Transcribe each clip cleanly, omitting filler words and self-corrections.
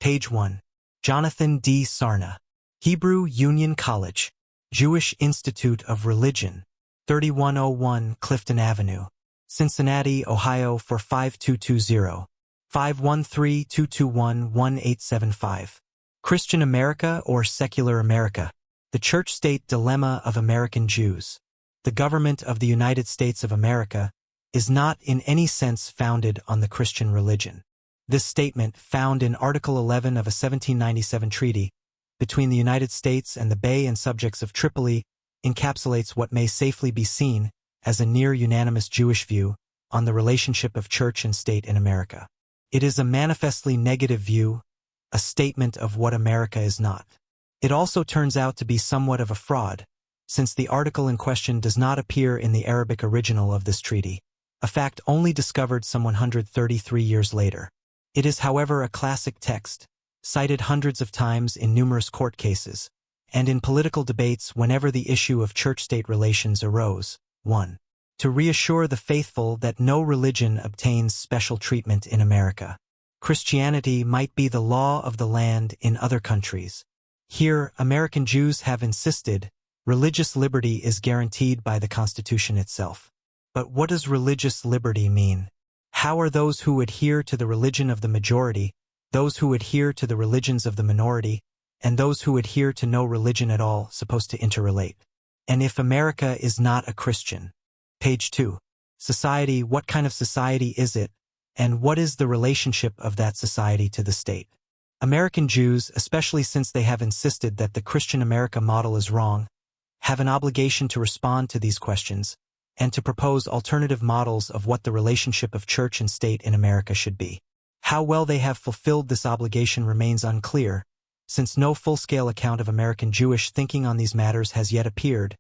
Page 1. Jonathan D. Sarna. Hebrew Union College. Jewish Institute of Religion. 3101 Clifton Avenue, Cincinnati, Ohio 45220. 513-221-1875. Christian America or Secular America? The Church-State Dilemma of American Jews. The government of the United States of America is not in any sense founded on the Christian religion. This statement, found in Article 11 of a 1797 treaty between the United States and the Bey and subjects of Tripoli, encapsulates what may safely be seen as a near-unanimous Jewish view on the relationship of church and state in America. It is a manifestly negative view, a statement of what America is not. It also turns out to be somewhat of a fraud, since the article in question does not appear in the Arabic original of this treaty, a fact only discovered some 133 years later. It is, however, a classic text, cited hundreds of times in numerous court cases, and in political debates whenever the issue of church-state relations arose. 1. To reassure the faithful that no religion obtains special treatment in America. Christianity might be the law of the land in other countries. Here, American Jews have insisted religious liberty is guaranteed by the Constitution itself. But what does religious liberty mean? How are those who adhere to the religion of the majority, those who adhere to the religions of the minority, and those who adhere to no religion at all supposed to interrelate? And if America is not a Christian? Page 2. Society. What kind of society is it, and what is the relationship of that society to the state? American Jews, especially since they have insisted that the Christian America model is wrong, have an obligation to respond to these questions and to propose alternative models of what the relationship of church and state in America should be. How well they have fulfilled this obligation remains unclear, since no full-scale account of American Jewish thinking on these matters has yet appeared,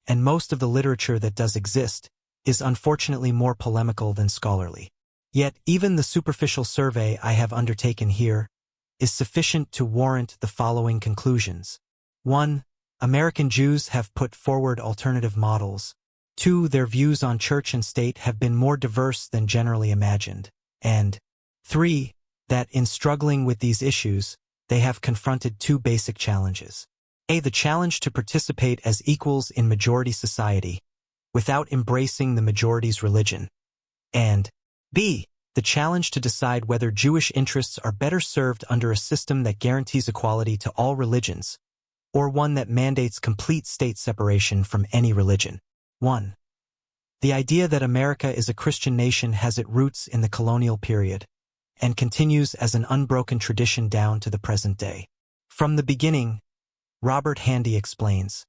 and most of the literature that does exist is unfortunately more polemical than scholarly. Yet, even the superficial survey I have undertaken here is sufficient to warrant the following conclusions. 1. American Jews have put forward alternative models. 2. Their views on church and state have been more diverse than generally imagined. And 3. That in struggling with these issues, they have confronted two basic challenges. A. The challenge to participate as equals in majority society, without embracing the majority's religion. And B. The challenge to decide whether Jewish interests are better served under a system that guarantees equality to all religions, or one that mandates complete state separation from any religion. 1. The idea that America is a Christian nation has its roots in the colonial period, and continues as an unbroken tradition down to the present day. From the beginning, Robert Handy explains,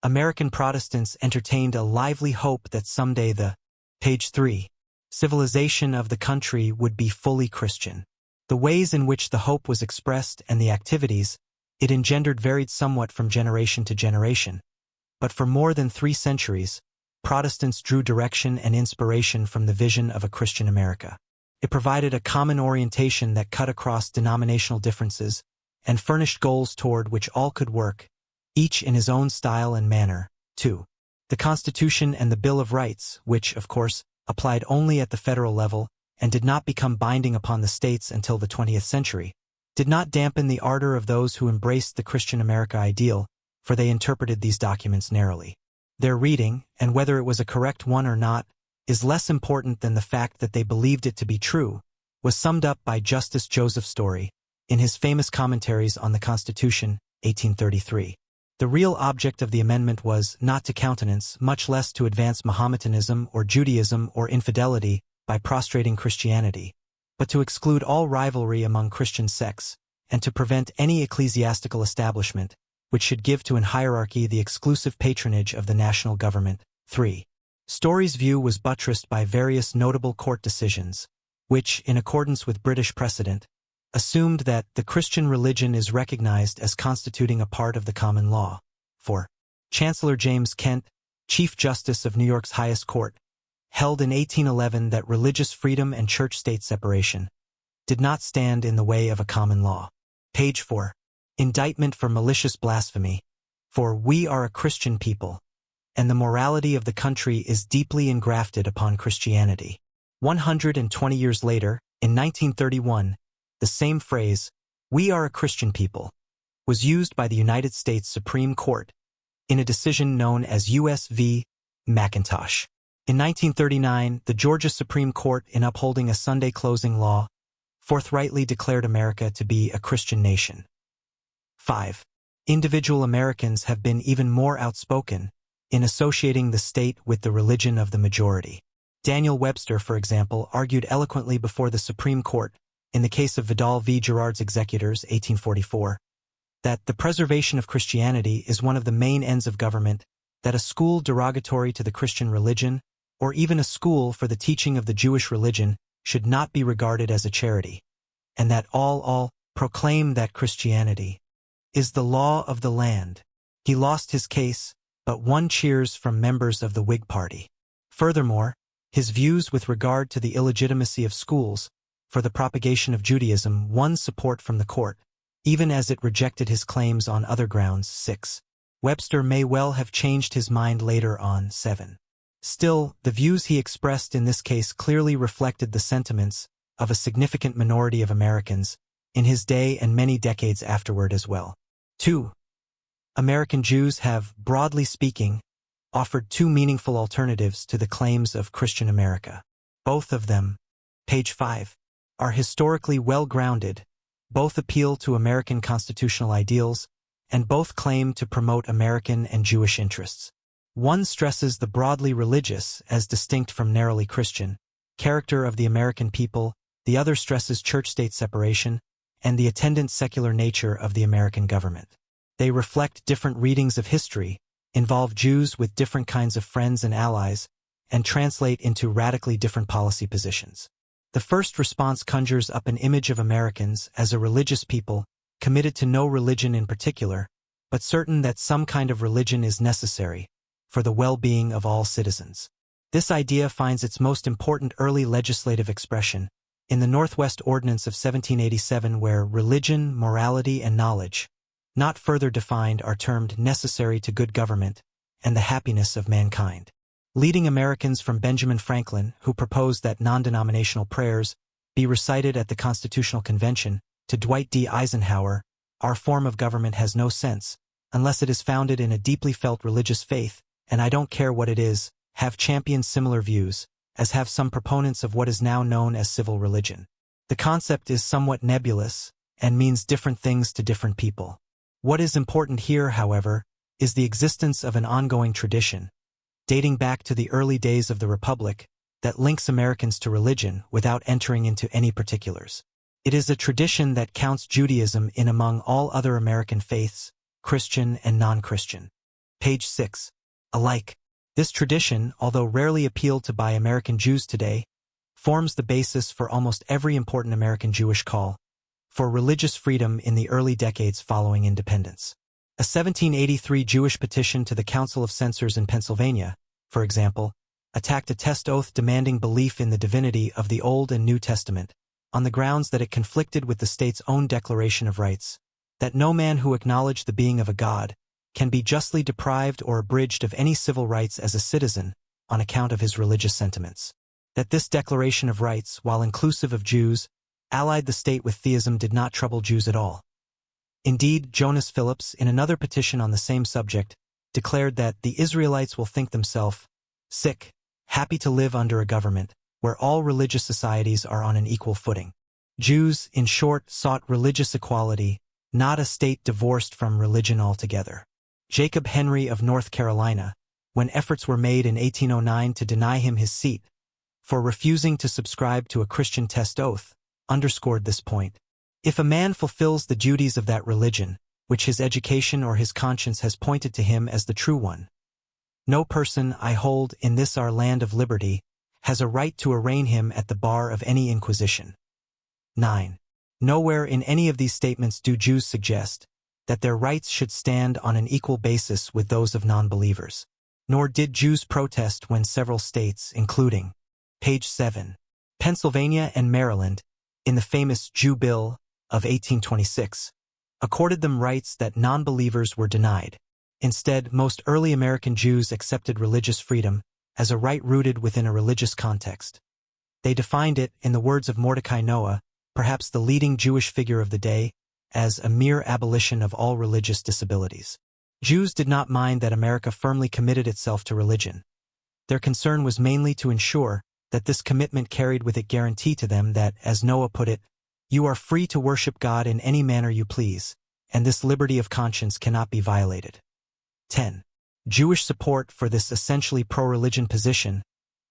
American Protestants entertained a lively hope that someday the, page 3, civilization of the country would be fully Christian. The ways in which the hope was expressed and the activities it engendered varied somewhat from generation to generation, but for more than 3 centuries, Protestants drew direction and inspiration from the vision of a Christian America. It provided a common orientation that cut across denominational differences and furnished goals toward which all could work, each in his own style and manner. 2. The Constitution and the Bill of Rights, which, of course, applied only at the federal level and did not become binding upon the states until the 20th century, did not dampen the ardor of those who embraced the Christian America ideal, for they interpreted these documents narrowly. Their reading, and whether it was a correct one or not, is less important than the fact that they believed it to be true, was summed up by Justice Joseph Story in his famous Commentaries on the Constitution, 1833. The real object of the amendment was not to countenance, much less to advance Mahometanism or Judaism or infidelity by prostrating Christianity, but to exclude all rivalry among Christian sects, and to prevent any ecclesiastical establishment which should give to an hierarchy the exclusive patronage of the national government. 3. Story's view was buttressed by various notable court decisions, which, in accordance with British precedent, assumed that the Christian religion is recognized as constituting a part of the common law. 4. Chancellor James Kent, Chief Justice of New York's highest court, held in 1811 that religious freedom and church-state separation did not stand in the way of a common law. Page 4. Indictment for malicious blasphemy. For we are a Christian people, and the morality of the country is deeply engrafted upon Christianity. 120 years later, in 1931, the same phrase, "We are a Christian people," was used by the United States Supreme Court in a decision known as U.S. v. McIntosh. In 1939, the Georgia Supreme Court, in upholding a Sunday closing law, forthrightly declared America to be a Christian nation. 5. Individual Americans have been even more outspoken in associating the state with the religion of the majority. Daniel Webster, for example, argued eloquently before the Supreme Court, in the case of Vidal v. Girard's Executors, 1844, that the preservation of Christianity is one of the main ends of government, that a school derogatory to the Christian religion, or even a school for the teaching of the Jewish religion, should not be regarded as a charity, and that all proclaim that Christianity is the law of the land. He lost his case, but won cheers from members of the Whig Party. Furthermore, his views with regard to the illegitimacy of schools for the propagation of Judaism won support from the court, even as it rejected his claims on other grounds. 6. Webster may well have changed his mind later on. 7. Still, the views he expressed in this case clearly reflected the sentiments of a significant minority of Americans in his day and many decades afterward as well. 2. American Jews have, broadly speaking, offered two meaningful alternatives to the claims of Christian America. Both of them, page 5, are historically well-grounded, both appeal to American constitutional ideals, and both claim to promote American and Jewish interests. One stresses the broadly religious, as distinct from narrowly Christian, character of the American people, the other stresses church-state separation, and the attendant secular nature of the American government. They reflect different readings of history, involve Jews with different kinds of friends and allies, and translate into radically different policy positions. The first response conjures up an image of Americans as a religious people, committed to no religion in particular, but certain that some kind of religion is necessary for the well-being of all citizens. This idea finds its most important early legislative expression in the Northwest Ordinance of 1787, where religion, morality, and knowledge, not further defined, are termed necessary to good government and the happiness of mankind. Leading Americans from Benjamin Franklin, who proposed that non-denominational prayers be recited at the Constitutional Convention, to Dwight D. Eisenhower, "Our form of government has no sense unless it is founded in a deeply felt religious faith, and I don't care what it is," have championed similar views, as have some proponents of what is now known as civil religion. The concept is somewhat nebulous and means different things to different people. What is important here, however, is the existence of an ongoing tradition, dating back to the early days of the Republic, that links Americans to religion without entering into any particulars. It is a tradition that counts Judaism in among all other American faiths, Christian and non-Christian. Page 6. Alike. This tradition, although rarely appealed to by American Jews today, forms the basis for almost every important American Jewish call for religious freedom in the early decades following independence. A 1783 Jewish petition to the Council of Censors in Pennsylvania, for example, attacked a test oath demanding belief in the divinity of the Old and New Testament, on the grounds that it conflicted with the state's own Declaration of Rights, that no man who acknowledged the being of a God can be justly deprived or abridged of any civil rights as a citizen on account of his religious sentiments. That this Declaration of Rights, while inclusive of Jews, allied the state with theism did not trouble Jews at all. Indeed, Jonas Phillips, in another petition on the same subject, declared that the Israelites will think themselves happy to live under a government where all religious societies are on an equal footing. Jews, in short, sought religious equality, not a state divorced from religion altogether. Jacob Henry of North Carolina, when efforts were made in 1809 to deny him his seat for refusing to subscribe to a Christian test oath, underscored this point. If a man fulfills the duties of that religion, which his education or his conscience has pointed to him as the true one, no person, I hold, in this our land of liberty, has a right to arraign him at the bar of any inquisition. 9. Nowhere in any of these statements do Jews suggest that their rights should stand on an equal basis with those of non-believers. Nor did Jews protest when several states, including, page 7, Pennsylvania and Maryland, in the famous Jew Bill of 1826, accorded them rights that non-believers were denied. Instead, most early American Jews accepted religious freedom as a right rooted within a religious context. They defined it, in the words of Mordecai Noah, perhaps the leading Jewish figure of the day, as a mere abolition of all religious disabilities. Jews did not mind that America firmly committed itself to religion. Their concern was mainly to ensure that this commitment carried with it guarantee to them that, as Noah put it, "You are free to worship God in any manner you please, and this liberty of conscience cannot be violated." 10. Jewish support for this essentially pro-religion position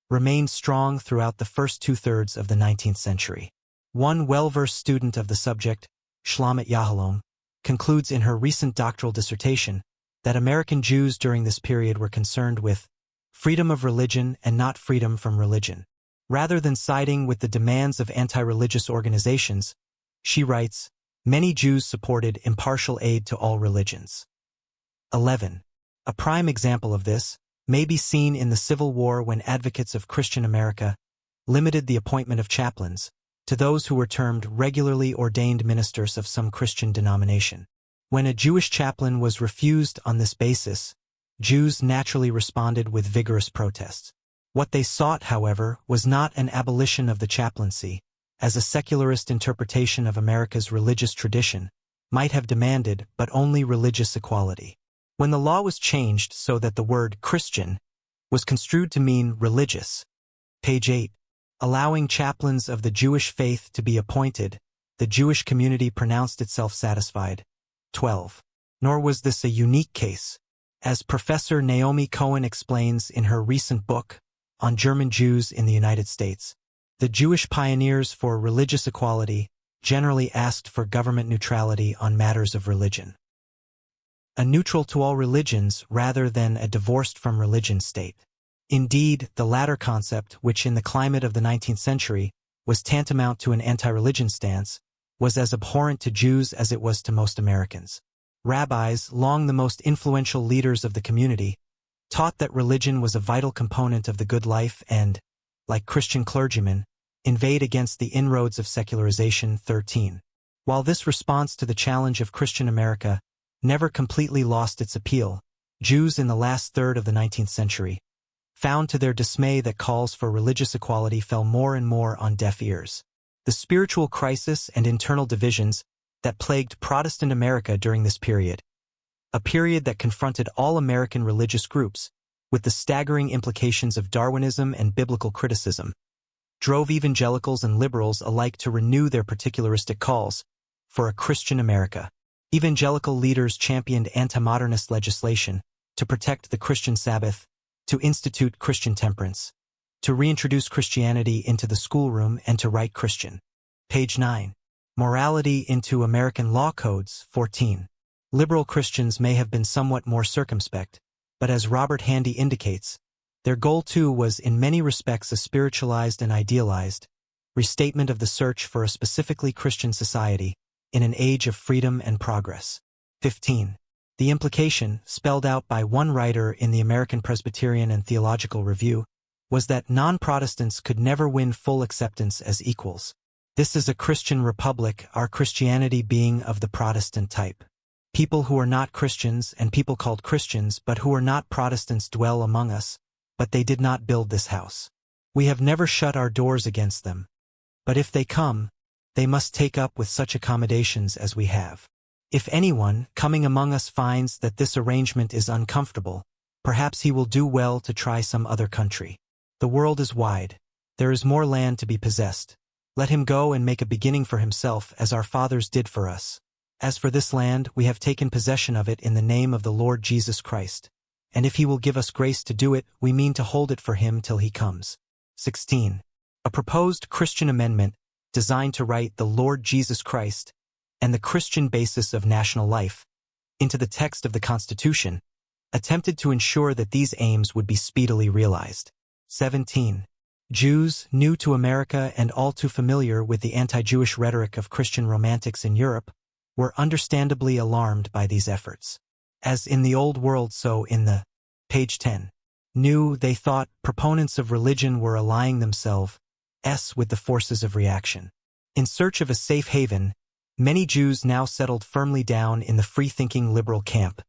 remained strong throughout the first two-thirds of the 19th century. One well-versed student of the subject, Shlomit Yahalom, concludes in her recent doctoral dissertation that American Jews during this period were concerned with freedom of religion and not freedom from religion. Rather than siding with the demands of anti-religious organizations, she writes, many Jews supported impartial aid to all religions. 11. A prime example of this may be seen in the Civil War when advocates of Christian America limited the appointment of chaplains to those who were termed regularly ordained ministers of some Christian denomination. When a Jewish chaplain was refused on this basis, Jews naturally responded with vigorous protests. What they sought, however, was not an abolition of the chaplaincy, as a secularist interpretation of America's religious tradition might have demanded, but only religious equality. When the law was changed so that the word Christian was construed to mean religious, page 8, allowing chaplains of the Jewish faith to be appointed, the Jewish community pronounced itself satisfied. 12. Nor was this a unique case. As Professor Naomi Cohen explains in her recent book on German Jews in the United States, the Jewish pioneers for religious equality generally asked for government neutrality on matters of religion. A neutral to all religions rather than a divorced from religion state. Indeed, the latter concept, which in the climate of the 19th century was tantamount to an anti-religion stance, was as abhorrent to Jews as it was to most Americans. Rabbis, long the most influential leaders of the community, taught that religion was a vital component of the good life and, like Christian clergymen, inveighed against the inroads of secularization. 13. While this response to the challenge of Christian America never completely lost its appeal, Jews in the last third of the 19th century found to their dismay that calls for religious equality fell more and more on deaf ears. The spiritual crisis and internal divisions that plagued Protestant America during this period, a period that confronted all American religious groups with the staggering implications of Darwinism and biblical criticism, drove evangelicals and liberals alike to renew their particularistic calls for a Christian America. Evangelical leaders championed anti-modernist legislation to protect the Christian Sabbath, to institute Christian temperance, to reintroduce Christianity into the schoolroom and to write Christian. Page 9. Morality into American law codes. 14. Liberal Christians may have been somewhat more circumspect, but as Robert Handy indicates, their goal too was in many respects a spiritualized and idealized restatement of the search for a specifically Christian society in an age of freedom and progress. 15. The implication, spelled out by one writer in the American Presbyterian and Theological Review, was that non-Protestants could never win full acceptance as equals. This is a Christian republic, our Christianity being of the Protestant type. People who are not Christians and people called Christians but who are not Protestants dwell among us, but they did not build this house. We have never shut our doors against them. But if they come, they must take up with such accommodations as we have. If anyone, coming among us, finds that this arrangement is uncomfortable, perhaps he will do well to try some other country. The world is wide. There is more land to be possessed. Let him go and make a beginning for himself as our fathers did for us. As for this land, we have taken possession of it in the name of the Lord Jesus Christ. And if he will give us grace to do it, we mean to hold it for him till he comes. 16. A proposed Christian amendment designed to write the Lord Jesus Christ and the Christian basis of national life into the text of the Constitution attempted to ensure that these aims would be speedily realized. 17. Jews, new to America and all too familiar with the anti-Jewish rhetoric of Christian romantics in Europe, were understandably alarmed by these efforts. As in the Old World, so in the page 10. New, they thought, proponents of religion were allying themselves with the forces of reaction. In search of a safe haven, many Jews now settled firmly down in the free-thinking liberal camp.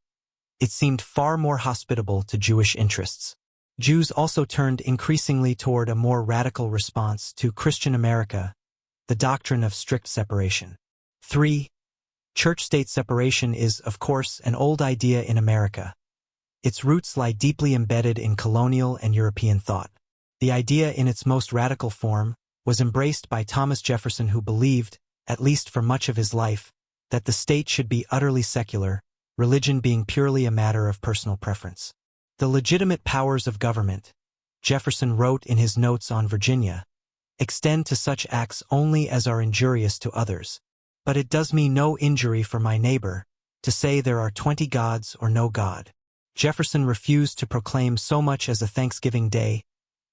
It seemed far more hospitable to Jewish interests. Jews also turned increasingly toward a more radical response to Christian America, the doctrine of strict separation. 3. Church-state separation is, of course, an old idea in America. Its roots lie deeply embedded in colonial and European thought. The idea in its most radical form was embraced by Thomas Jefferson, who believed, at least for much of his life, that the state should be utterly secular, religion being purely a matter of personal preference. The legitimate powers of government, Jefferson wrote in his Notes on Virginia, extend to such acts only as are injurious to others. But it does me no injury for my neighbor to say there are 20 gods or no God. Jefferson refused to proclaim so much as a Thanksgiving Day,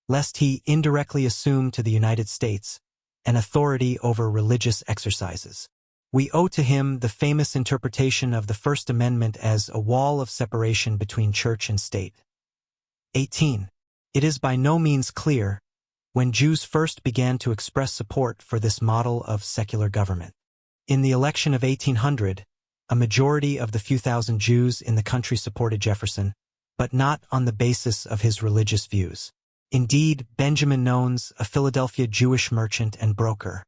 lest he indirectly assume to the United States an authority over religious exercises. We owe to him the famous interpretation of the First Amendment as a wall of separation between church and state. 18. It is by no means clear when Jews first began to express support for this model of secular government. In the election of 1800, a majority of the few thousand Jews in the country supported Jefferson, but not on the basis of his religious views. Indeed, Benjamin Nones, a Philadelphia Jewish merchant and broker,